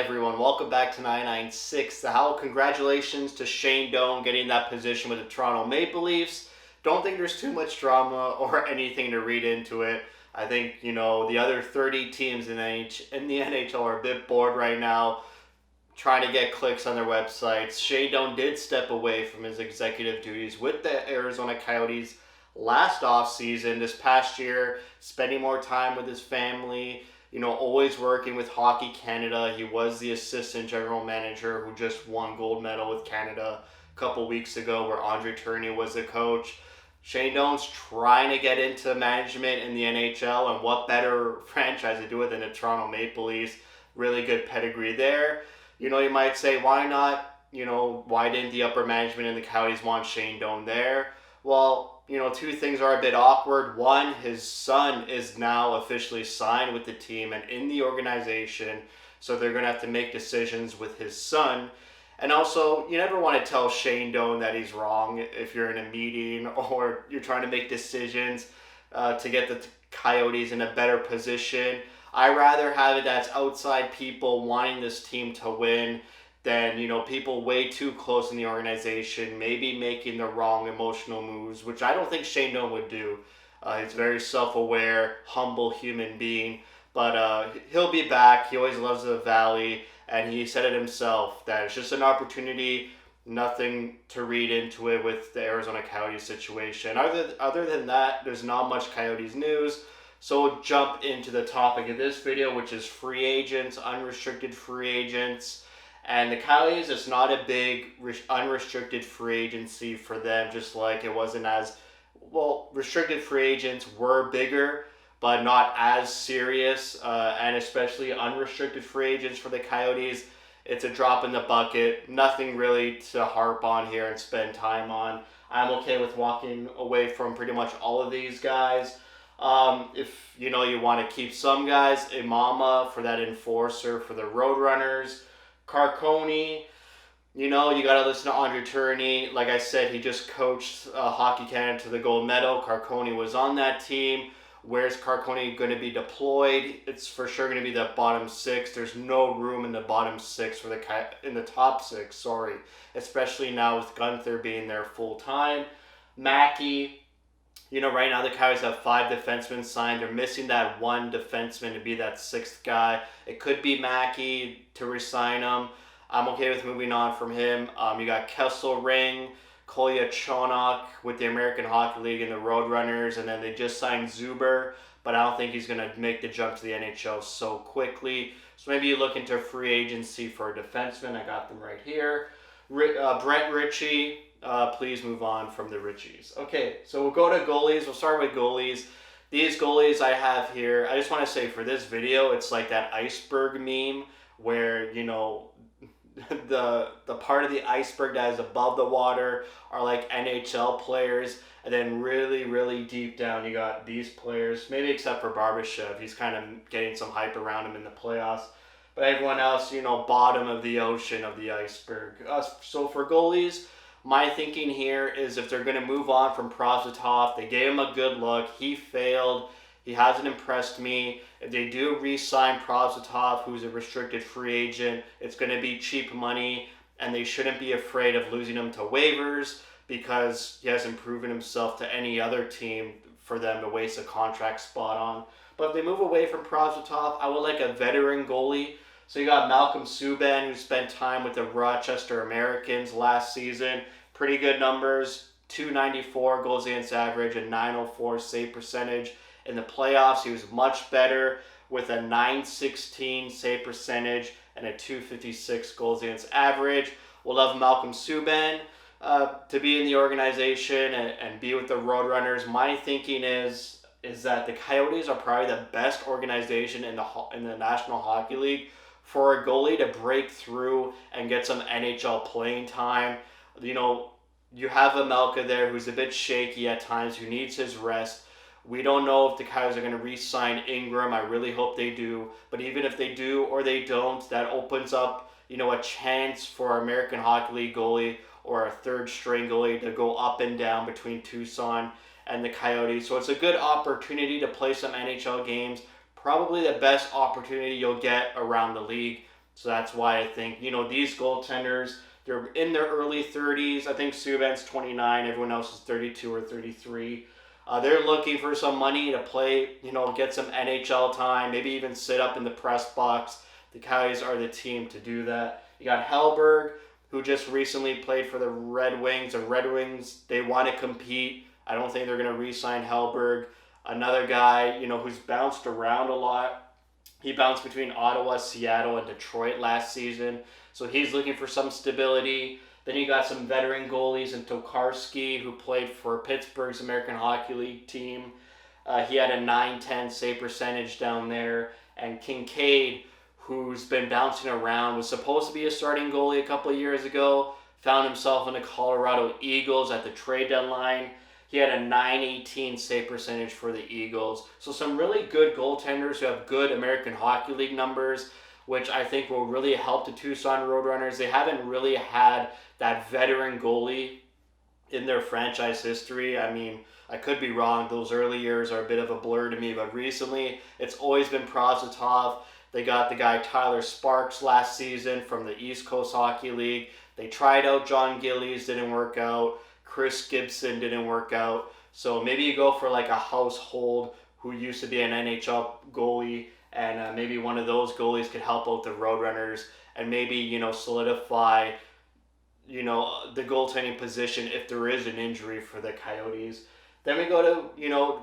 everyone, welcome back to 996 The Howl. Congratulations to Shane Doan getting that position with the Toronto Maple Leafs. Don't think there's too much drama or anything to read into it. I think, the other 30 teams in the NHL are a bit bored right now, trying to get clicks on their websites. Shane Doan did step away from his executive duties with the Arizona Coyotes last offseason, this past year, spending more time with his family, always working with Hockey Canada. He was the assistant general manager who just won gold medal with Canada a couple weeks ago, where Andre Tourigny was the coach. Shane Doan's trying to get into management in the NHL, and what better franchise to do it than the Toronto Maple Leafs? Really good pedigree there. You might say, why not? Why didn't the upper management in the Coyotes want Shane Doan there? Well, two things are a bit awkward. One, his son is now officially signed with the team and in the organization, so they're going to have to make decisions with his son. And also, you never want to tell Shane Doan that he's wrong if you're in a meeting or you're trying to make decisions to get the Coyotes in a better position. I rather have it that's outside people wanting this team to win than, people way too close in the organization, maybe making the wrong emotional moves, which I don't think Shane Doan would do. He's a very self-aware, humble human being, but he'll be back. He always loves the Valley, and he said it himself that it's just an opportunity, nothing to read into it with the Arizona Coyotes situation. Other than that, there's not much Coyotes news. So we'll jump into the topic of this video, which is free agents, unrestricted free agents. And the Coyotes, it's not a big unrestricted free agency for them, just like it wasn't as, restricted free agents were bigger, but not as serious, and especially unrestricted free agents for the Coyotes. It's a drop in the bucket, nothing really to harp on here and spend time on. I'm okay with walking away from pretty much all of these guys. If you want to keep some guys, Imama for that enforcer for the Roadrunners, Carcone, you got to listen to Andre Tourigny. Like I said, he just coached Hockey Canada to the gold medal. Carcone was on that team. Where's Carcone going to be deployed? It's for sure going to be the bottom six. There's no room in the bottom six in the top six, especially now with Gunther being there full time. Mackey, right now the Coyotes have 5 defensemen signed. They're missing that one defenseman to be that 6th guy. It could be Mackey to resign him. I'm okay with moving on from him. You got Kesselring, Kolya Chonok with the American Hockey League and the Roadrunners, and then they just signed Zuber, but I don't think he's going to make the jump to the NHL so quickly. So maybe you look into free agency for a defenseman. I got them right here. Brent Ritchie. Please move on from the Richies. Okay, so we'll go to goalies. We'll start with goalies. These goalies I have here, I just want to say for this video, it's like that iceberg meme where, the part of the iceberg that is above the water are like NHL players, and then really, really deep down you got these players, maybe except for Barbashev. He's kind of getting some hype around him in the playoffs. But everyone else, bottom of the ocean of the iceberg. So for goalies, my thinking here is if they're going to move on from Prosvetov, they gave him a good look. He failed. He hasn't impressed me. If they do re-sign Prosvetov, who's a restricted free agent, it's going to be cheap money, and they shouldn't be afraid of losing him to waivers because he hasn't proven himself to any other team for them to waste a contract spot on. But if they move away from Prosvetov, I would like a veteran goalie. So you got Malcolm Subban, who spent time with the Rochester Americans last season. Pretty good numbers, .294 goals against average and .904 save percentage. In the playoffs, he was much better with a .916 save percentage and a .256 goals against average. We'll love Malcolm Subban to be in the organization and be with the Roadrunners. My thinking is that the Coyotes are probably the best organization in the National Hockey League for a goalie to break through and get some NHL playing time. You have Amelka there who's a bit shaky at times, who needs his rest. We don't know if the Coyotes are going to re-sign Ingram. I really hope they do. But even if they do or they don't, that opens up, a chance for our American Hockey League goalie or a third-string goalie to go up and down between Tucson and the Coyotes. So it's a good opportunity to play some NHL games. Probably the best opportunity you'll get around the league. So that's why I think, these goaltenders, they're in their early 30s. I think Subban's 29. Everyone else is 32 or 33. They're looking for some money to play, get some NHL time, maybe even sit up in the press box. The Coyotes are the team to do that. You got Hellberg, who just recently played for the Red Wings. The Red Wings, they want to compete. I don't think they're going to re-sign Hellberg. Another guy, who's bounced around a lot. He bounced between Ottawa, Seattle, and Detroit last season. So he's looking for some stability. Then you got some veteran goalies in Tokarski, who played for Pittsburgh's American Hockey League team. He had a 9-10 save percentage down there. And Kincaid, who's been bouncing around, was supposed to be a starting goalie a couple of years ago. Found himself in the Colorado Eagles at the trade deadline. He had a 9-18 save percentage for the Eagles. So some really good goaltenders who have good American Hockey League numbers, which I think will really help the Tucson Roadrunners. They haven't really had that veteran goalie in their franchise history. I mean, I could be wrong. Those early years are a bit of a blur to me, but recently it's always been Prosvetov. They got the guy Tyler Sparks last season from the East Coast Hockey League. They tried out John Gillies, didn't work out. Chris Gibson didn't work out. So maybe you go for like a household who used to be an NHL goalie, and maybe one of those goalies could help out the Roadrunners and maybe, solidify, the goaltending position if there is an injury for the Coyotes. Then we go to,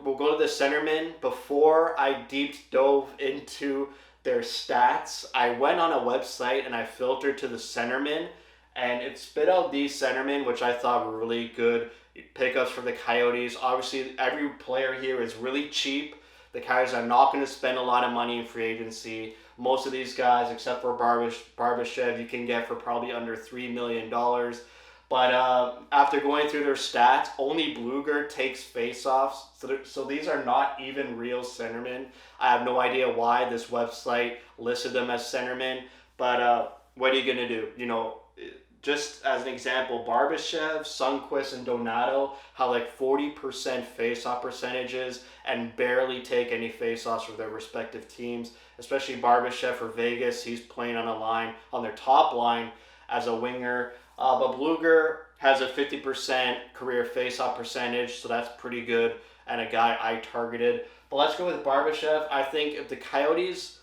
we'll go to the centermen. Before I deep dove into their stats, I went on a website and I filtered to the centermen, and it spit out these centermen, which I thought were really good pickups for the Coyotes. Obviously, every player here is really cheap. The Coyotes are not going to spend a lot of money in free agency. Most of these guys, except for Barbashev, you can get for probably under $3 million. But after going through their stats, only Bluger takes faceoffs. So these are not even real centermen. I have no idea why this website listed them as centermen. But what are you going to do? Just as an example, Barbashev, Sundqvist, and Donato have like 40% faceoff percentages and barely take any faceoffs for their respective teams. Especially Barbashev for Vegas. He's playing on their top line as a winger. But Bluger has a 50% career faceoff percentage, so that's pretty good, and a guy I targeted. But let's go with Barbashev. I think if the Coyotes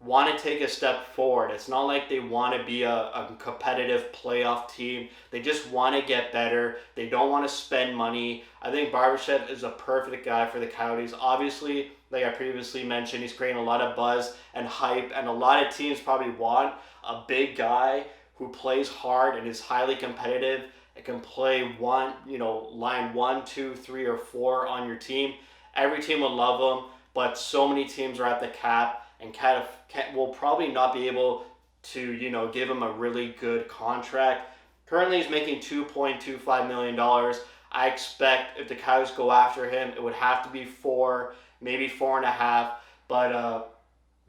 want to take a step forward, it's not like they want to be a competitive playoff team. They just want to get better. They don't want to spend money. I think Barbashev is a perfect guy for the Coyotes. Obviously, like I previously mentioned, he's creating a lot of buzz and hype, and a lot of teams probably want a big guy who plays hard and is highly competitive and can play line 1, 2, 3, or 4 on your team. Every team would love him, but so many teams are at the cap and will probably not be able to, give him a really good contract. Currently, he's making $2.25 million. I expect if the Coyotes go after him, it would have to be 4, maybe 4.5. But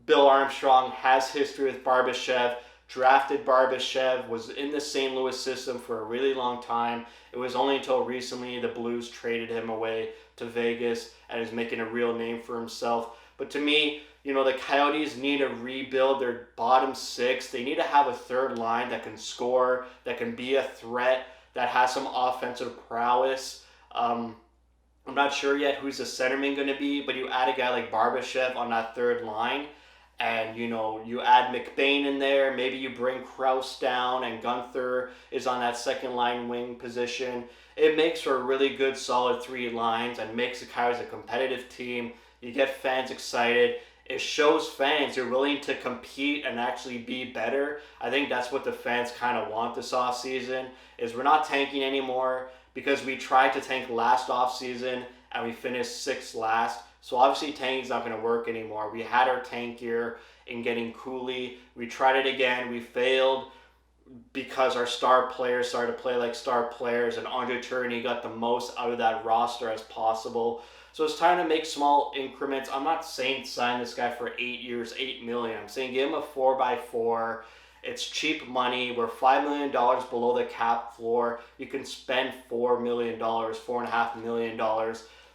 Bill Armstrong has history with Barbashev. Drafted Barbashev, was in the St. Louis system for a really long time. It was only until recently the Blues traded him away to Vegas and is making a real name for himself. But to me, the Coyotes need to rebuild their bottom 6. They need to have a third line that can score, that can be a threat, that has some offensive prowess. I'm not sure yet who's the centerman going to be, but you add a guy like Barbashev on that third line, and you add McBain in there. Maybe you bring Krause down, and Gunther is on that second line wing position. It makes for a really good solid 3 lines and makes the Coyotes a competitive team. You get fans excited. It shows fans you're willing to compete and actually be better. I think that's what the fans kind of want this offseason, is we're not tanking anymore, because we tried to tank last offseason and we finished 6th last. So obviously tanking's not going to work anymore. We had our tank year in getting Cooley. We tried it again. We failed because our star players started to play like star players, and Andre Tourigny got the most out of that roster as possible. So it's time to make small increments. I'm not saying sign this guy for 8 years, $8 million. I'm saying give him a 4x4. It's cheap money. We're $5 million below the cap floor. You can spend $4 million, $4.5 million.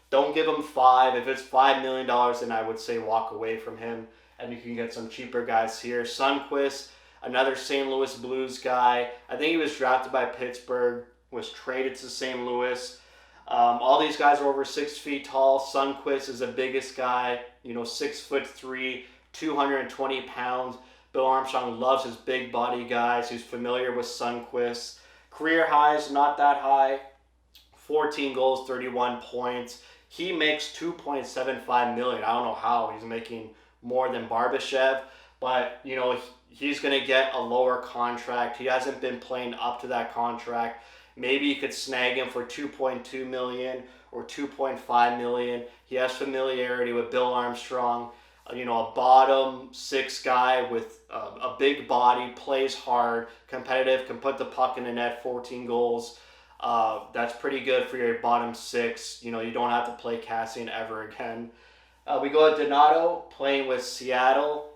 Don't give him 5. If it's $5 million, then I would say walk away from him, and you can get some cheaper guys here. Sundqvist, another St. Louis Blues guy. I think he was drafted by Pittsburgh, was traded to St. Louis. All these guys are over 6 feet tall. Sundqvist is the biggest guy, 6'3", 220 pounds. Bill Armstrong loves his big body guys. He's familiar with Sundqvist. Career highs, not that high. 14 goals, 31 points. He makes $2.75 million. I don't know how he's making more than Barbashev, but he's going to get a lower contract. He hasn't been playing up to that contract. Maybe you could snag him for $2.2 million or $2.5 million. He has familiarity with Bill Armstrong. A bottom 6 guy with a big body, plays hard, competitive, can put the puck in the net, 14 goals. That's pretty good for your bottom 6. You don't have to play Cassian ever again. We go to Donato, playing with Seattle.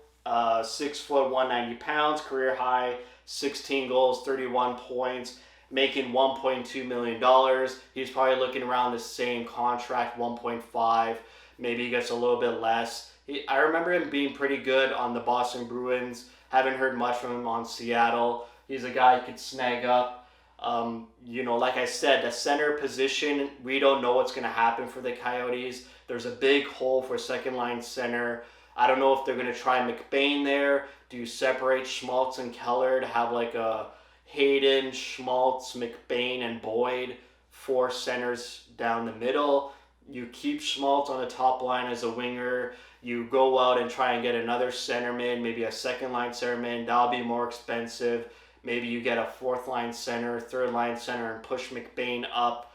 6 foot, 190 pounds, career high, 16 goals, 31 points, making $1.2 million. He's probably looking around the same contract, 1.5. Maybe he gets a little bit less. I remember him being pretty good on the Boston Bruins. Haven't heard much from him on Seattle. He's a guy you could snag up. Like I said, the center position, we don't know what's going to happen for the Coyotes. There's a big hole for second line center. I don't know if they're going to try McBain there. Do you separate Schmaltz and Keller to have like a Hayden, Schmaltz, McBain, and Boyd, 4 centers down the middle? You keep Schmaltz on the top line as a winger. You go out and try and get another centerman, maybe a second line centerman. That'll be more expensive. Maybe you get a 4th line center, 3rd line center, and push McBain up.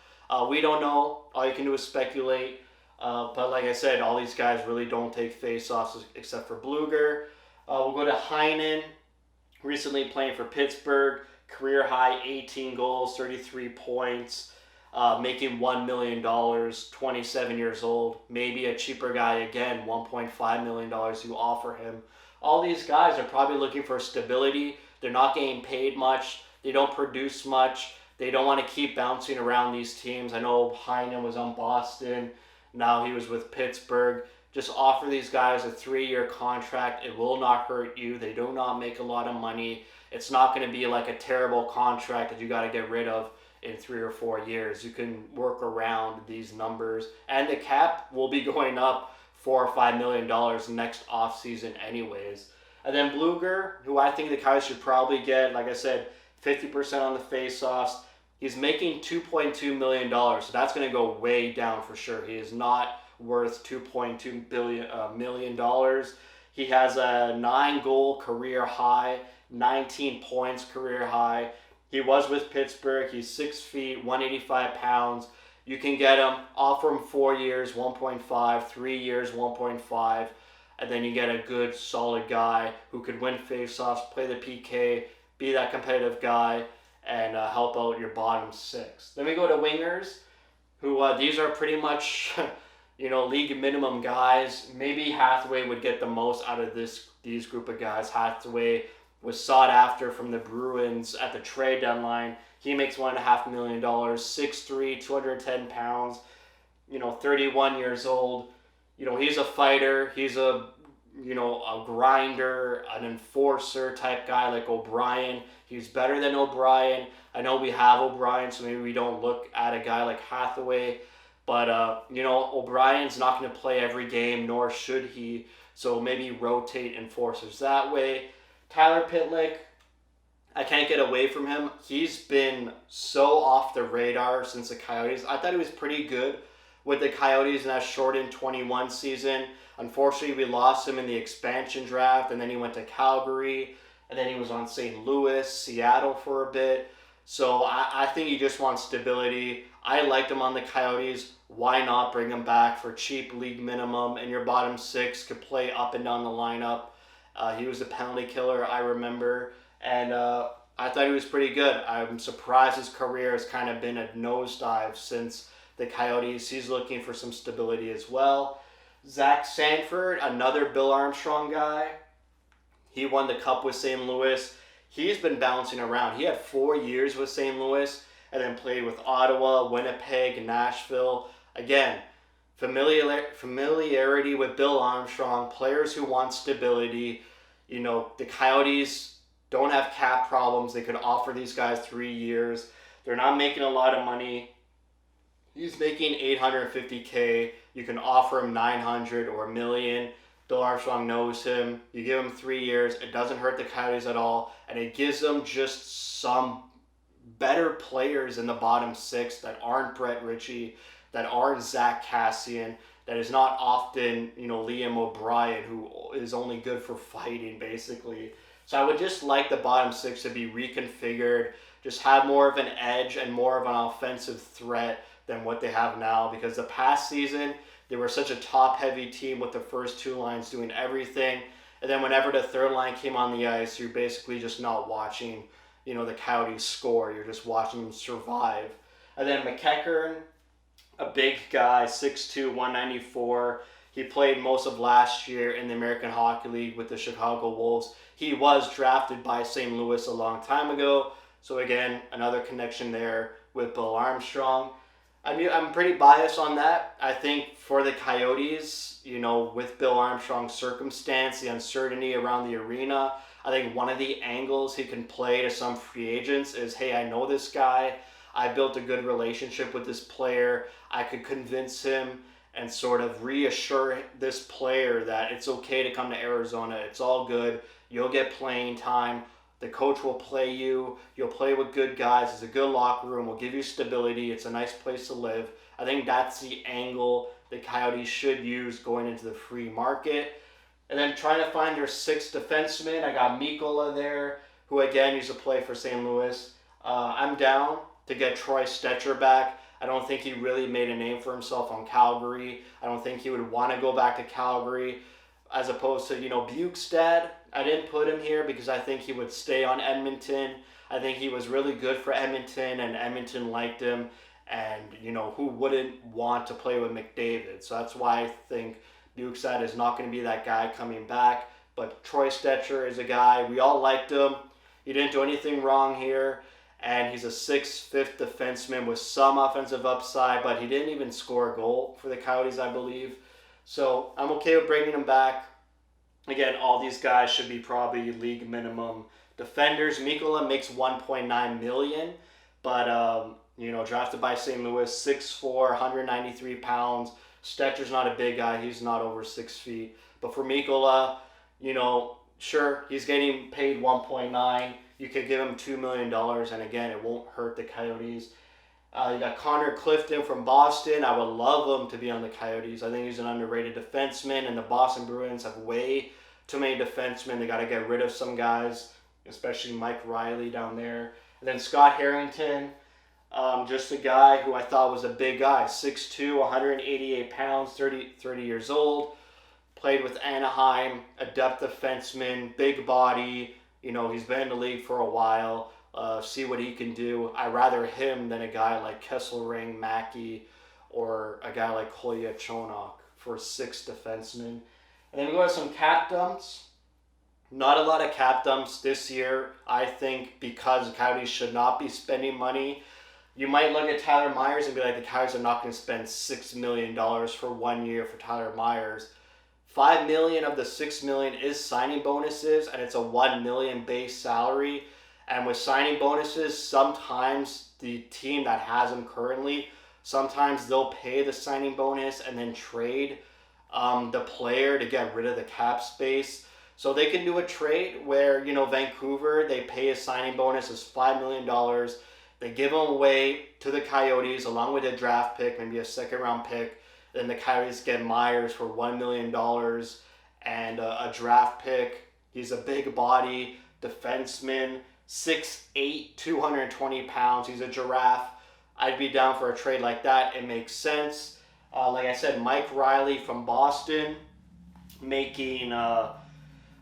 We don't know. All you can do is speculate. But like I said, all these guys really don't take face-offs except for Bluger. We'll go to Heinen, recently playing for Pittsburgh. Career high, 18 goals, 33 points, making $1 million, 27 years old. Maybe a cheaper guy again, $1.5 million you offer him. All these guys are probably looking for stability. They're not getting paid much. They don't produce much. They don't want to keep bouncing around these teams. I know Heinen was on Boston. Now he was with Pittsburgh. Just offer these guys a 3-year contract. It will not hurt you. They do not make a lot of money. It's not going to be like a terrible contract that you got to get rid of in 3 or 4 years. You can work around these numbers. And the cap will be going up $4 or $5 million next offseason anyways. And then Bluger, who I think the Coyotes should probably get, like I said, 50% on the face-offs. He's making $2.2 million, so that's going to go way down for sure. He is not worth $2.2 million. He has a 9-goal career high, 19 points career high. He was with Pittsburgh. He's 6 feet, 185 pounds. You can get him, offer him 4 years, 1.5, 3 years, 1.5, and then you get a good, solid guy who could win faceoffs, play the PK, be that competitive guy, and help out your bottom 6. Then we go to wingers, who these are pretty much, league minimum guys. Maybe Hathaway would get the most out of these group of guys. Hathaway was sought after from the Bruins at the trade deadline. He makes $1.5 million, 6'3", 210 pounds, 31 years old. He's a fighter. He's a grinder, an enforcer type guy like O'Brien. He's better than O'Brien. I know we have O'Brien, so maybe we don't look at a guy like Hathaway. But, O'Brien's not going to play every game, nor should he. So maybe rotate enforcers that way. Tyler Pitlick, I can't get away from him. He's been so off the radar since the Coyotes. I thought he was pretty good with the Coyotes in that shortened 21 season. Unfortunately, we lost him in the expansion draft, and then he went to Calgary, and then he was on St. Louis, Seattle for a bit. So I think he just wants stability. I liked him on the Coyotes. Why not bring him back for cheap league minimum? And your bottom 6 could play up and down the lineup. He was a penalty killer, I remember. And I thought he was pretty good. I'm surprised his career has kind of been a nosedive since the Coyotes. He's looking for some stability as well. Zach Sanford, another Bill Armstrong guy. He won the Cup with St. Louis. He's been bouncing around. He had 4 years with St. Louis and then played with Ottawa, Winnipeg, Nashville. Again, familiarity with Bill Armstrong, players who want stability. The Coyotes, don't have cap problems. They could offer these guys 3 years. They're not making a lot of money. He's making 850K. You can offer him 900 or a million. Bill Armstrong knows him. You give him 3 years. It doesn't hurt the Coyotes at all, and it gives them just some better players in the bottom six that aren't Brett Ritchie, that aren't Zach Kassian, that is not often, Liam O'Brien, who is only good for fighting, basically. So I would just like the bottom six to be reconfigured, just have more of an edge and more of an offensive threat than what they have now, because the past season, they were such a top-heavy team with the first two lines doing everything, and then whenever the third line came on the ice, you're basically just not watching, the Coyotes score. You're just watching them survive. And then McEachern, a big guy, 6'2", 194. He played most of last year in the American Hockey League with the Chicago Wolves. He was drafted by St. Louis a long time ago. So again, another connection there with Bill Armstrong. I'm pretty biased on that. I think for the Coyotes, with Bill Armstrong's circumstance, the uncertainty around the arena, I think one of the angles he can play to some free agents is, hey, I know this guy. I built a good relationship with this player. I could convince him and sort of reassure this player that it's okay to come to Arizona. It's all good. You'll get playing time. The coach will play you. You'll play with good guys. It's a good locker room. We'll give you stability. It's a nice place to live. I think that's the angle the Coyotes should use going into the free market. And then trying to find their sixth defenseman. I got Mikkola there, who again used to play for St. Louis. I'm down to get Troy Stecher back. I don't think he really made a name for himself on Calgary. I don't think he would want to go back to Calgary as opposed to, Bukestad. I didn't put him here because I think he would stay on Edmonton. I think he was really good for Edmonton, and Edmonton liked him. And, who wouldn't want to play with McDavid? So that's why I think Bukestad is not going to be that guy coming back. But Troy Stecher is a guy. We all liked him. He didn't do anything wrong here. And he's a 6'5" defenseman with some offensive upside, but he didn't even score a goal for the Coyotes, I believe. So I'm okay with bringing him back. Again, all these guys should be probably league minimum defenders. Mikkola makes $1.9 million, but drafted by St. Louis, 6'4", 193 pounds. Stetcher's not a big guy. He's not over 6 feet. But for Mikkola, sure, he's getting paid 1.9. You could give him $2 million, and again, it won't hurt the Coyotes. You got Connor Clifton from Boston. I would love him to be on the Coyotes. I think he's an underrated defenseman, and the Boston Bruins have way too many defensemen. They got to get rid of some guys, especially Mike Riley down there. And then Scott Harrington, just a guy who I thought was a big guy, 6'2", 188 pounds, 30 years old. Played with Anaheim, a depth defenseman, big body. He's been in the league for a while. See what he can do. I'd rather him than a guy like Kesselring, Mackey, or a guy like Kolya Chonok for 6 defensemen. And then we go to some cap dumps. Not a lot of cap dumps this year, I think, because the Coyotes should not be spending money. You might look at Tyler Myers and be like, the Coyotes are not going to spend $6 million for 1 year for Tyler Myers. $5 million of the $6 million is signing bonuses, and it's a $1 million base salary. And with signing bonuses, sometimes the team that has them currently, sometimes they'll pay the signing bonus and then trade the player to get rid of the cap space. So they can do a trade where, Vancouver, they pay a signing bonus as $5 million. They give them away to the Coyotes along with a draft pick, maybe a second round pick. Then the Coyotes get Myers for $1 million and a draft pick. He's a big body defenseman, 6'8", 220 pounds. He's a giraffe. I'd be down for a trade like that. It makes sense. Like I said, Mike Riley from Boston making, how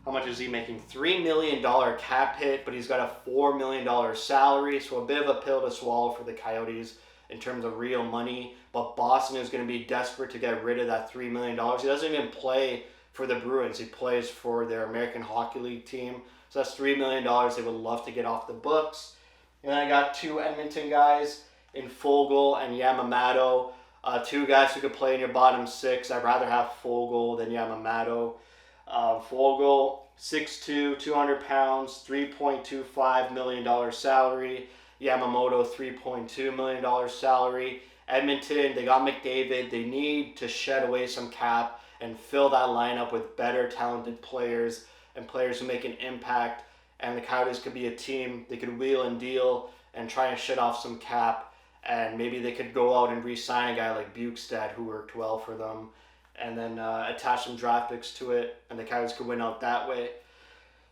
much is he making? $3 million cap hit, but he's got a $4 million salary. So a bit of a pill to swallow for the Coyotes in terms of real money. But Boston is going to be desperate to get rid of that $3 million. He doesn't even play for the Bruins. He plays for their American Hockey League team. So that's $3 million they would love to get off the books. And then I got 2 Edmonton guys in Fogle and Yamamoto. 2 guys who could play in your bottom 6. I'd rather have Fogle than Yamamoto. Fogle, 6'2", 200 pounds, $3.25 million salary. Yamamoto, $3.2 million salary. Edmonton, they got McDavid. They need to shed away some cap and fill that lineup with better talented players and players who make an impact. And the Coyotes could be a team they could wheel and deal and try and shed off some cap. And maybe they could go out and re-sign a guy like Bukestad who worked well for them, and then attach some draft picks to it, and the Coyotes could win out that way.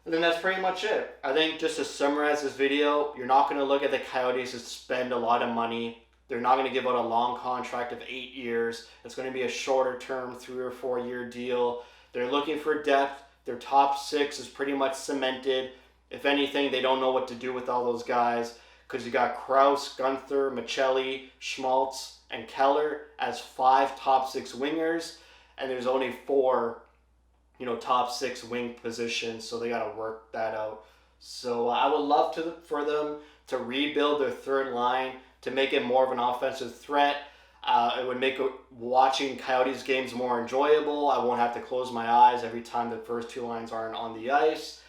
And then that's pretty much it. I think just to summarize this video, you're not going to look at the Coyotes to spend a lot of money. They're not going to give out a long contract of 8 years. It's going to be a shorter term, 3 or 4 year deal. They're looking for depth. Their top 6 is pretty much cemented. If anything, they don't know what to do with all those guys, because you got Krause, Gunther, Michelli, Schmaltz, and Keller as 5 top 6 wingers, and there's only 4, top 6 wing positions, so they got to work that out. So I would love for them to rebuild their third line to make it more of an offensive threat. It would make watching Coyotes games more enjoyable. I won't have to close my eyes every time the first 2 lines aren't on the ice.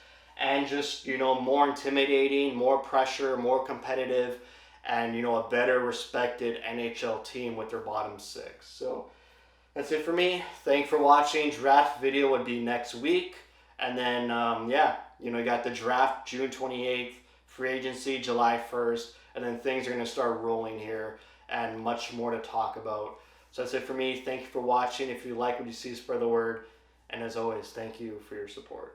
And just, more intimidating, more pressure, more competitive, and, a better respected NHL team with their bottom 6. So that's it for me. Thanks for watching. Draft video would be next week. And then, you got the draft June 28th, free agency July 1st, and then things are going to start rolling here and much more to talk about. So that's it for me. Thank you for watching. If you like what you see, spread the word. And as always, thank you for your support.